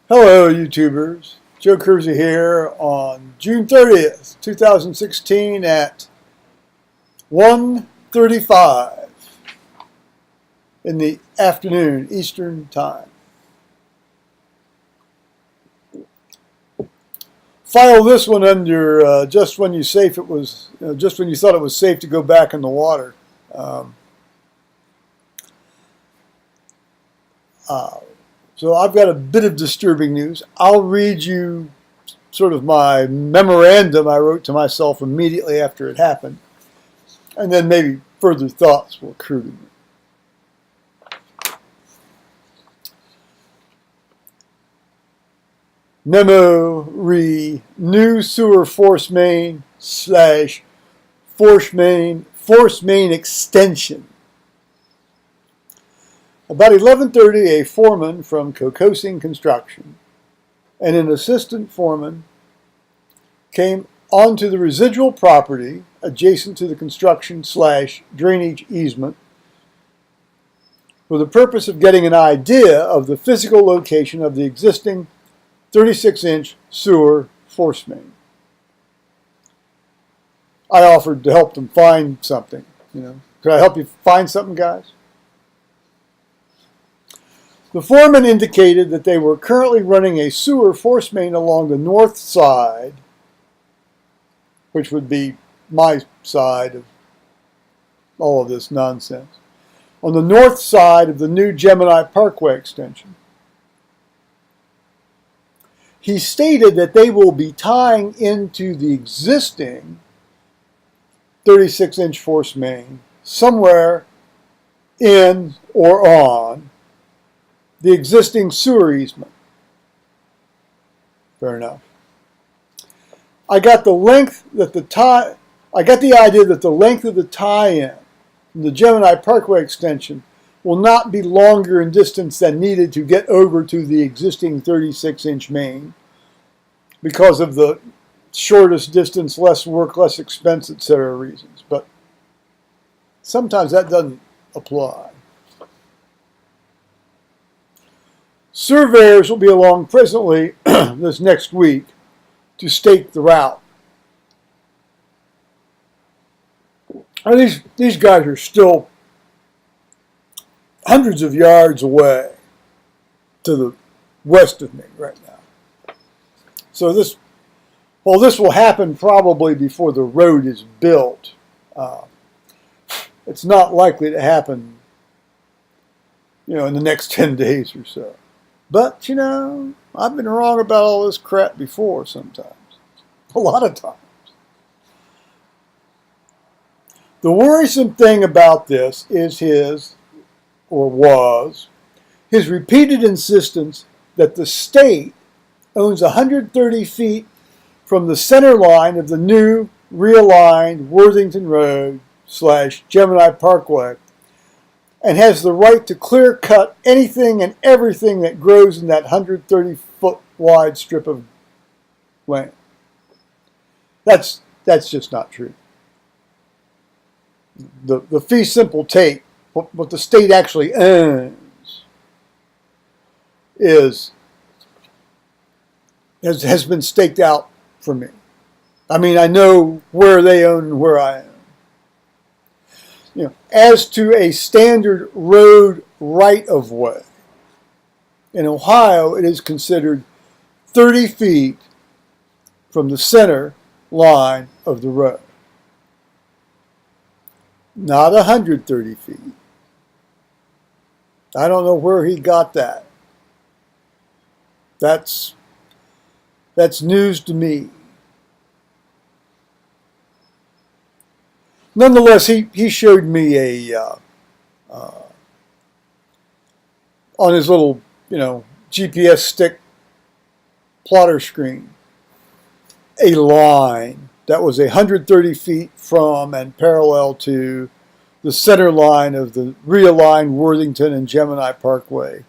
Hello, YouTubers. Joe Kersey here on June 30th, 2016 at 1:35 in the afternoon, Eastern Time. File this one under just when you thought it was safe to go back in the water. So I've got a bit of disturbing news. I'll read you sort of my memorandum I wrote to myself immediately after it happened, and then maybe further thoughts will occur to me. Memo re new sewer force main / force main extension. About 11:30, a foreman from Kokosing construction and an assistant foreman came onto the residual property adjacent to the construction / drainage easement for the purpose of getting an idea of the physical location of the existing 36-inch sewer force main. I offered to help them find something. Could I help you find something, guys? The foreman indicated that they were currently running a sewer force main along the north side, which would be my side of all of this nonsense, on the north side of the new Gemini Parkway extension. He stated that they will be tying into the existing 36-inch force main somewhere in or on the existing sewer easement. Fair enough. I got the idea that the length of the tie-in from the Gemini Parkway extension will not be longer in distance than needed to get over to the existing 36-inch main because of the shortest distance, less work, less expense, etc. reasons. But sometimes that doesn't apply. Surveyors will be along presently this next week to stake the route. And these guys are still hundreds of yards away to the west of me right now. So this will happen probably before the road is built. It's not likely to happen, in the next 10 days or so. But, I've been wrong about all this crap before sometimes. A lot of times. The worrisome thing about this is his repeated insistence that the state owns 130 feet from the center line of the new realigned Worthington Road / Gemini Parkway and has the right to clear cut anything and everything that grows in that 130-foot wide strip of land. That's just not true. The fee simple take, what the state actually owns, has been staked out for me. I mean, I know where they own and where I own. As to a standard road right-of-way, in Ohio it is considered 30 feet from the center line of the road. Not 130 feet. I don't know where he got that. That's news to me. Nonetheless, he showed me on his little, GPS stick plotter screen, a line that was 130 feet from and parallel to the center line of the realigned Worthington and Gemini Parkway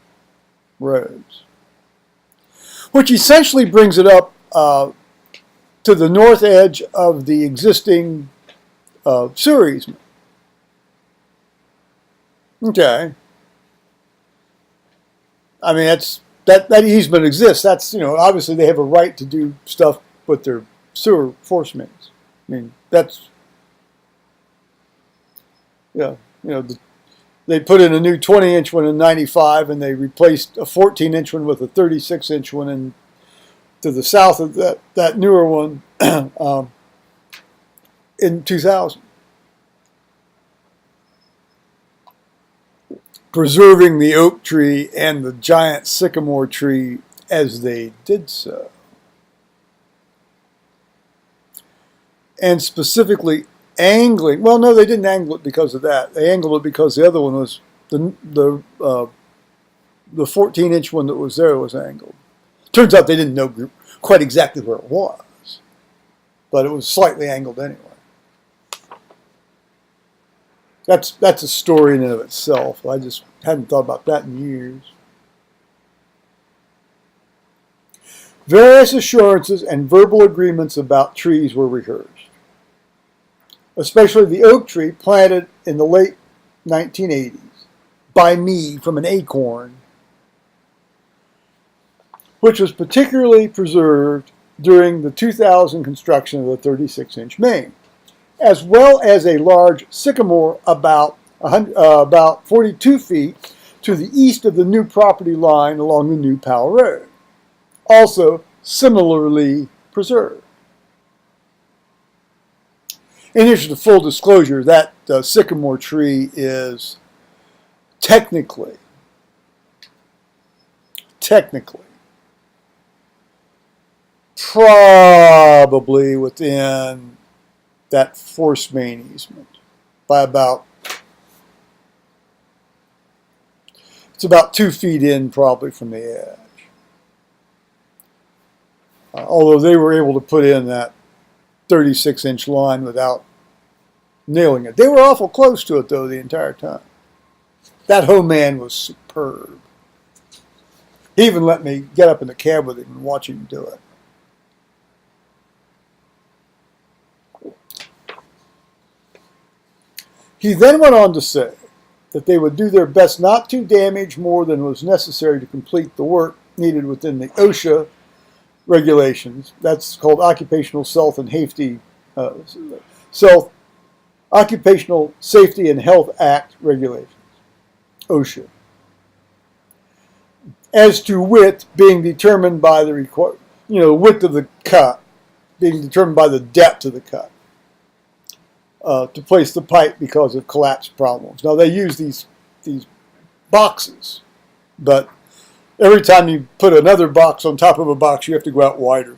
roads, which essentially brings it up to the north edge of the existing sewer easement. Okay. I mean, that easement exists. That's, obviously they have a right to do stuff with their sewer force mains. I mean, that's, they put in a new 20-inch one in 95, and they replaced a 14-inch one with a 36-inch one, and to the south of that newer one in 2000. Preserving the oak tree and the giant sycamore tree as they did so. And specifically angling. Well, no, they didn't angle it because of that. They angled it because the other one was the 14-inch one that was there was angled. Turns out they didn't know quite exactly where it was, but it was slightly angled anyway. That's a story in and of itself. I just hadn't thought about that in years. Various assurances and verbal agreements about trees were rehearsed, especially the oak tree planted in the late 1980s by me from an acorn, which was particularly preserved during the 2000 construction of the 36-inch main, as well as a large sycamore about 42 feet to the east of the new property line along the new Powell Road, also similarly preserved. In addition to full disclosure, that sycamore tree is technically probably within that force main easement by it's about 2 feet in probably from the edge. Although they were able to put in that 36-inch line without nailing it. They were awful close to it, though, the entire time. That home man was superb. He even let me get up in the cab with him and watch him do it. He then went on to say that they would do their best not to damage more than was necessary to complete the work needed within the OSHA regulations. That's called Occupational Occupational Safety and Health Act regulations, OSHA. As to width being determined by the width of the cut being determined by the depth of the cut to place the pipe because of collapse problems. Now they use these boxes, but every time you put another box on top of a box, you have to go out wider.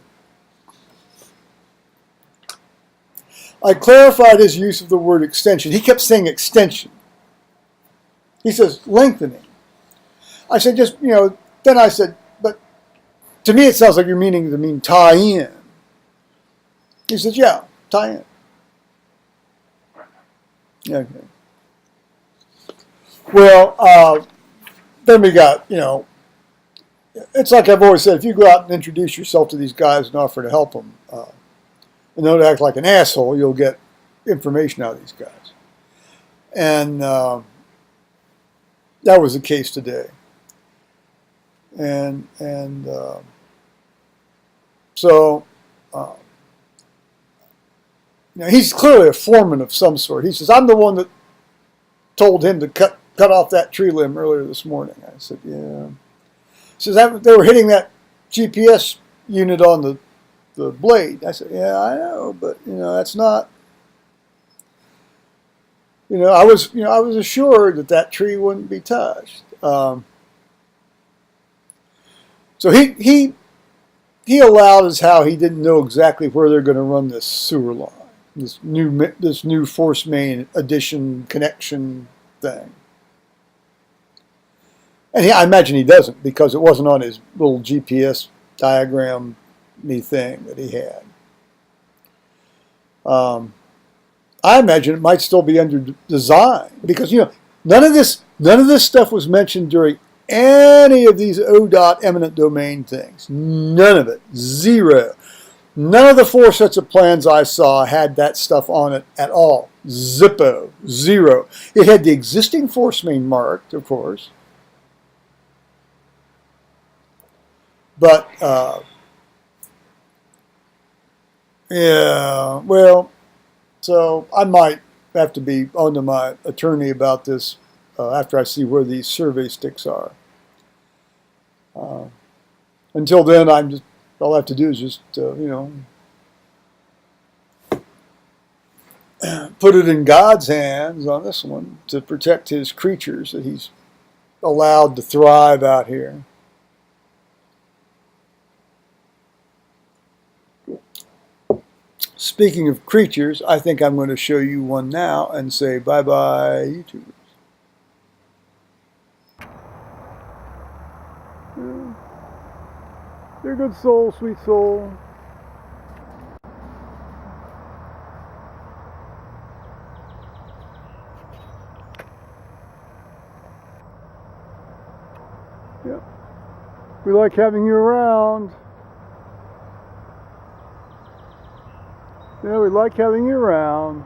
I clarified his use of the word extension. He kept saying extension. He says lengthening. I said then I said, but to me it sounds like you're meaning to mean tie in. He says, yeah, tie in. Okay. Well, then we got, it's like I've always said, if you go out and introduce yourself to these guys and offer to help them, and don't act like an asshole, you'll get information out of these guys. And that was the case today. And so he's clearly a foreman of some sort. He says, I'm the one that told him to cut off that tree limb earlier this morning. I said, yeah. He says, they were hitting that GPS unit on the blade. I said, yeah, I know, but, that's not, I was assured that tree wouldn't be touched. So he allowed as how he didn't know exactly where they're going to run this sewer line, this new force main addition connection thing. And I imagine he doesn't, because it wasn't on his little GPS diagram-y thing that he had. I imagine it might still be under design, because none of this stuff was mentioned during any of these ODOT eminent domain things. None of it. Zero. None of the 4 sets of plans I saw had that stuff on it at all. Zippo. Zero. It had the existing force main marked, of course. But yeah, well, so I might have to be on to my attorney about this after I see where these survey sticks are. Until then, all I have to do is just put it in God's hands on this one to protect his creatures that he's allowed to thrive out here. Speaking of creatures, I think I'm going to show you one now and say bye-bye, YouTube. Yeah. They're good soul, sweet soul. Yep. We like having you around. Yeah, we like having you around.